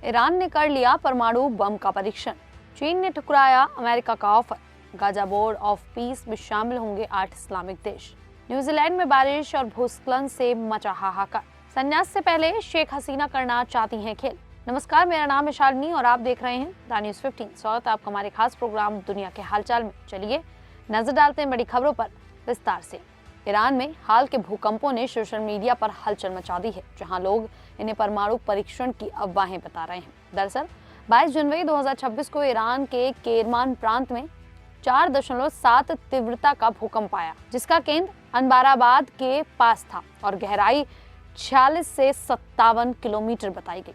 Iran ने कर लिया परमाणु बम का परीक्षण। चीन ने ठुकराया अमेरिका का offer. Gaza board of peace में शामिल होंगे 8 इस्लामिक देश। न्यूजीलैंड में बारिश और भूस्खलन से मचा हाहाकार। संन्यास से पहले शेख हसीना करना चाहती हैं खेल। नमस्कार, मेरा नाम है शालिनी और आप देख रहे हैं द न्यूज़ 15। स्वागत है आपका हमारे खास प्रोग्राम दुनिया के हालचाल में। चलिए नजर डालते हैं बड़ी खबरों पर विस्तार से। ईरान में हाल के भूकंपों ने सोशल मीडिया पर हलचल मचा दी है, जहां लोग इन्हें परमाणु परीक्षण की अफवाहें बता रहे हैं। दरअसल 22 जनवरी 2026 को ईरान के केरमान प्रांत में 4.7 तीव्रता का भूकंप आया, जिसका केंद्र अनबाराबाद के पास था और गहराई 46 से 57 किलोमीटर बताई गई।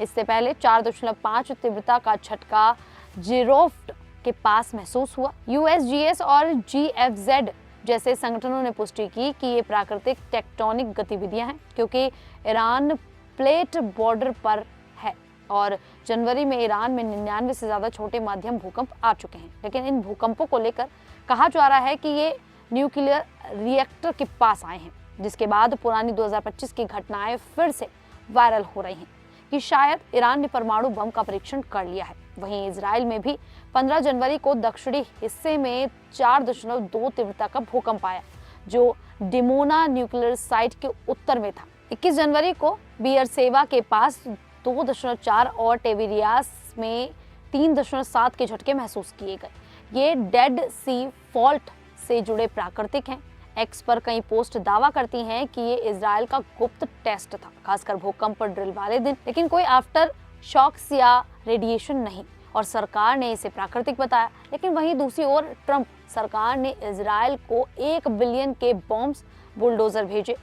इससे पहले 4.5 तीव्रता का झटका जिरोफ्ट के पास महसूस हुआ। यूएसजीएस और जीएफजेड जैसे संगठनों ने पुष्टि की कि ये प्राकृतिक टेक्टोनिक गतिविधियां हैं, क्योंकि ईरान प्लेट बॉर्डर पर है और जनवरी में ईरान में 99 से ज्यादा छोटे माध्यम भूकंप आ चुके हैं। लेकिन इन भूकंपों को लेकर कहा जा रहा है कि ये न्यूक्लियर रिएक्टर के पास आए हैं, जिसके बाद पुरानी 2025 की घटनाएं फिर से वायरल हो रही हैं कि शायद ईरान ने परमाणु बम का परीक्षण कर लिया है। वहीं इजराइल में भी 15 जनवरी को दक्षिणी हिस्से में 4.2 तीव्रता का भूकंप आया, जो डिमोना न्यूक्लियर साइट के उत्तर में था। 21 जनवरी को बियरसेवा के पास 2.4 और टेविरियास में 3.7 के झटके महसूस किए गए। ये डेड सी फॉल्ट से जुड़े प्राकृतिक हैं। एक्स पर कई पोस्ट दावा करती हैं कि ये इजराइल का गुप्त टेस्ट था, खासकर भूकंप ड्रिल वाले दिन, लेकिन कोई आफ्टर शॉक्स या रेडिएशन नहीं और सरकार ने इसे प्राकृतिक बताया। लेकिन वहीं दूसरी ओर ट्रंप सरकार ने इजराइल को 1 बिलियन के बॉम्ब्स, बुलडोजर भेजे,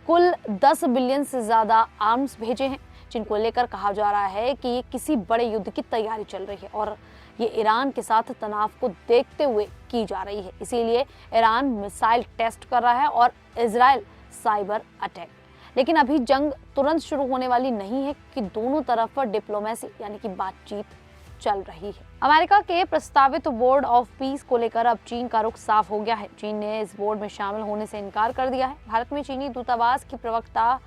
कुल 10 बिलियन से ज्यादा आर्म्स भेजे हैं, जिनको लेकर कहा जा रहा है कि ये किसी बड़े युद्ध की तैयारी चल रही है और ये ईरान के साथ तनाव को देखते हुए की जा रही है। इसीलिए ईरान मिसाइल टेस्ट कर रहा है और इजराइल साइबर अटैक। लेकिन अभी जंग तुरंत शुरू होने वाली नहीं है कि दोनों तरफ पर डिप्लोमेसी यानी कि बातचीत चल रही है। अमेरिका के प्रस्तावित बोर्ड ऑफ पीस को लेकर अब चीन का रुख साफ हो गया है। चीन ने इस बोर्ड में शामिल होने से इनकार कर दिया है। भारत में चीनी दूतावास की प्रवक्ता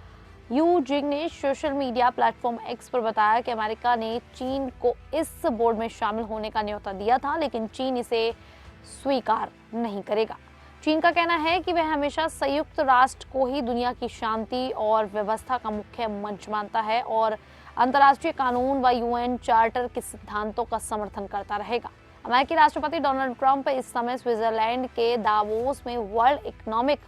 यू जिंग ने सोशल मीडिया प्लेटफॉर्म एक्स पर बताया कि अमेरिका ने चीन को इस बोर्ड में शामिल होने का न्योता दिया था, लेकिन चीन इसे स्वीकार नहीं करेगा। चीन का कहना है कि वह हमेशा संयुक्त राष्ट्र को ही दुनिया की शांति और व्यवस्था का मुख्य मंच मानता है और अंतर्राष्ट्रीय कानून व यूएन चार्टर के सिद्धांतों का समर्थन करता रहेगा। अमेरिकी राष्ट्रपति डोनाल्ड ट्रंप इस समय स्विट्जरलैंड के दावोस में वर्ल्ड इकोनॉमिक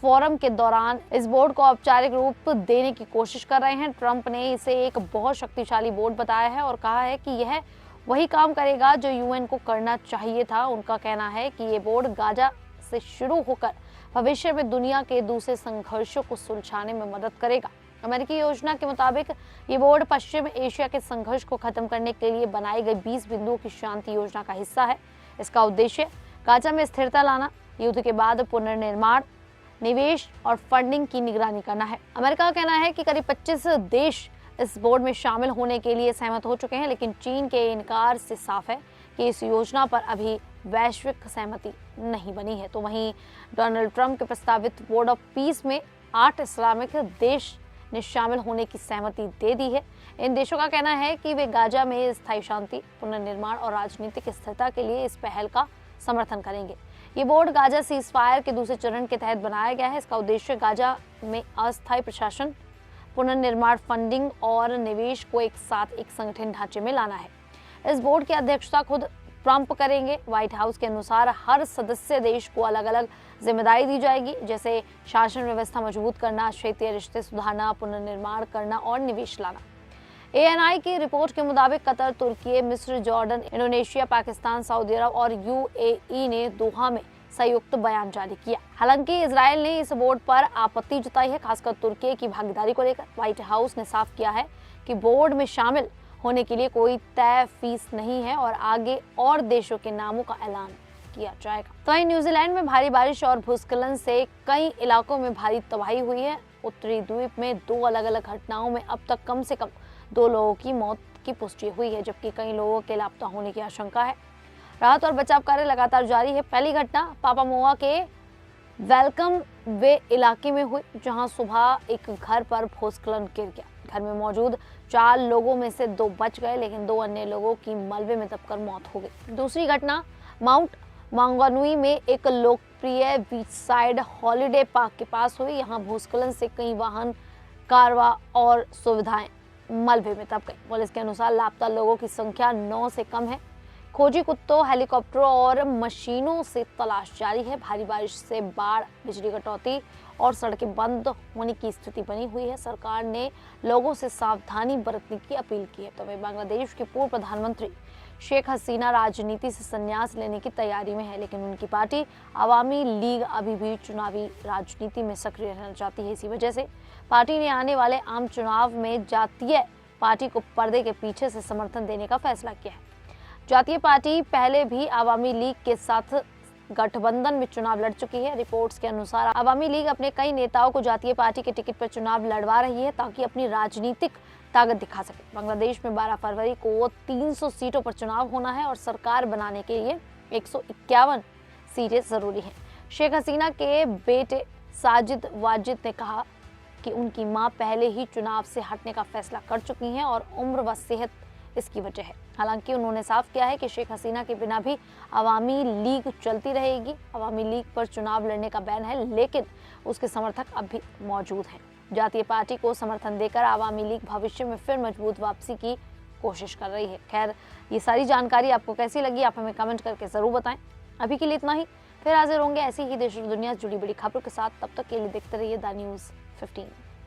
फोरम के दौरान इस बोर्ड को औपचारिक रूप देने की कोशिश कर रहे हैं। ट्रंप ने इसे एक बहुत शक्तिशाली बोर्ड बताया है और कहा है कि यह वही काम करेगा जो यूएन को करना चाहिए था। उनका कहना है कि ये बोर्ड गाजा से शुरू होकर भविष्य में दुनिया के दूसरे संघर्षों को सुलझाने में मदद करेगा। अमेरिकी योजना के मुताबिक ये बोर्ड पश्चिम एशिया के संघर्ष को खत्म करने के लिए बनाई गई 20 बिंदुओं की शांति योजना का हिस्सा है। इसका उद्देश्य गाजा में स्थिरता लाना, युद्ध के बाद पुनर्निर्माण, निवेश और फंडिंग की निगरानी करना है। अमेरिका का कहना है कि करीब 25 देश इस बोर्ड में शामिल होने के लिए सहमत हो चुके हैं, लेकिन चीन के इनकार से साफ है कि इस योजना पर अभी वैश्विक सहमति नहीं बनी है। तो वहीं डोनाल्ड ट्रंप के प्रस्तावित बोर्ड ऑफ पीस में 8 इस्लामिक देश ने शामिल होने की सहमति दे दी है। इन देशों का कहना है कि वे गाजा में स्थायी शांति, पुनर्निर्माण और राजनीतिक स्थिरता के लिए इस पहल का समर्थन करेंगे। ये बोर्ड गाजा सीज़फायर के दूसरे चरण के तहत बनाया गया है। इसका उद्देश्य गाजा में अस्थायी प्रशासन, पुनर्निर्माण, फंडिंग और निवेश को एक साथ एक संगठन ढांचे में लाना है। इस बोर्ड की अध्यक्षता खुद ट्रंप करेंगे। व्हाइट हाउस के अनुसार हर सदस्य देश को अलग अलग जिम्मेदारी दी जाएगी, जैसे शासन व्यवस्था मजबूत करना, क्षेत्रीय रिश्ते सुधारना, पुनर्निर्माण करना और निवेश लाना। एएनआई की रिपोर्ट के मुताबिक कतर, तुर्की, मिस्र, जॉर्डन, इंडोनेशिया, पाकिस्तान, सऊदी अरब और यूएई ने दोहा में संयुक्त बयान जारी किया। हालांकि इजराइल ने इस बोर्ड पर आपत्ति जताई है, खासकर तुर्की की भागीदारी को लेकर। व्हाइट हाउस ने साफ किया है कि बोर्ड में शामिल होने के लिए कोई तय फीस नहीं है और आगे और देशों के नामों का ऐलान किया जाएगा। तो वहीं न्यूजीलैंड में भारी बारिश और भूस्खलन से कई इलाकों में भारी तबाही हुई है। उत्तरी द्वीप में 2 अलग अलग घटनाओं में अब तक कम से कम 2 लोगों की मौत की पुष्टि हुई है, जबकि कई लोगों के लापता होने की आशंका है। राहत और बचाव कार्य लगातार जारी है। पहली घटना पापामोआ के वेलकम वे इलाके में हुई, जहां सुबह एक घर पर भूस्खलन गिर गया। घर में मौजूद 4 लोगों में से 2 बच गए, लेकिन 2 अन्य लोगों की मलबे में दबकर मौत हो गई। दूसरी घटना माउंट मांगानुई में एक लोकप्रिय बीच साइड हॉलिडे पार्क के पास हुई। यहाँ भूस्खलन से कई वाहन, कारवा और सुविधाएं मलबे में दब गई। पुलिस के अनुसार लापता लोगों की संख्या 9 से कम है। खोजी कुत्तों, हेलीकॉप्टरों और मशीनों से तलाश जारी है। भारी बारिश से बाढ़, बिजली कटौती और सड़कें बंद होने की स्थिति बनी हुई है। सरकार ने लोगों से सावधानी बरतने की अपील की है। तो वहीं बांग्लादेश की पूर्व प्रधानमंत्री शेख हसीना राजनीति से संन्यास लेने की तैयारी में है, लेकिन उनकी पार्टी अवामी लीग अभी भी चुनावी राजनीति में सक्रिय रहना चाहती है। इसी वजह से पार्टी ने आने वाले आम चुनाव में जातीय पार्टी को पर्दे के पीछे से समर्थन देने का फैसला किया है। जातीय पार्टी पहले भी अवामी लीग के साथ गठबंधन में चुनाव लड़ चुकी है। रिपोर्ट्स के अनुसार अवामी लीग अपने कई नेताओं को जातीय पार्टी के टिकट पर चुनाव लड़वा रही है ताकि अपनी राजनीतिक ताकत दिखा सके। बांग्लादेश में 12 फरवरी को 300 सीटों पर चुनाव होना है और सरकार बनाने के लिए 151 सीटें जरूरी हैं। शेख हसीना के बेटे साजिद वाजिद ने कहा कि उनकी मां पहले ही चुनाव से हटने का फैसला कर चुकी हैं और उम्र व सेहत इसकी वजह है। हालांकि उन्होंने साफ किया है कि शेख हसीना के बिना भी अवामी लीग चलती रहेगी। अवामी लीग पर चुनाव लड़ने का बैन है, लेकिन उसके समर्थक अब भी मौजूद हैं। जातीय पार्टी को समर्थन देकर अवामी लीग भविष्य में फिर मजबूत वापसी की कोशिश कर रही है। खैर, ये सारी जानकारी आपको कैसी लगी, आप हमें कमेंट करके जरूर बताएं। अभी के लिए इतना ही, फिर हाजिर होंगे ऐसी ही देश और दुनिया से जुड़ी बड़ी खबरों के साथ। तब तक के लिए देखते रहिए द न्यूज़ 15।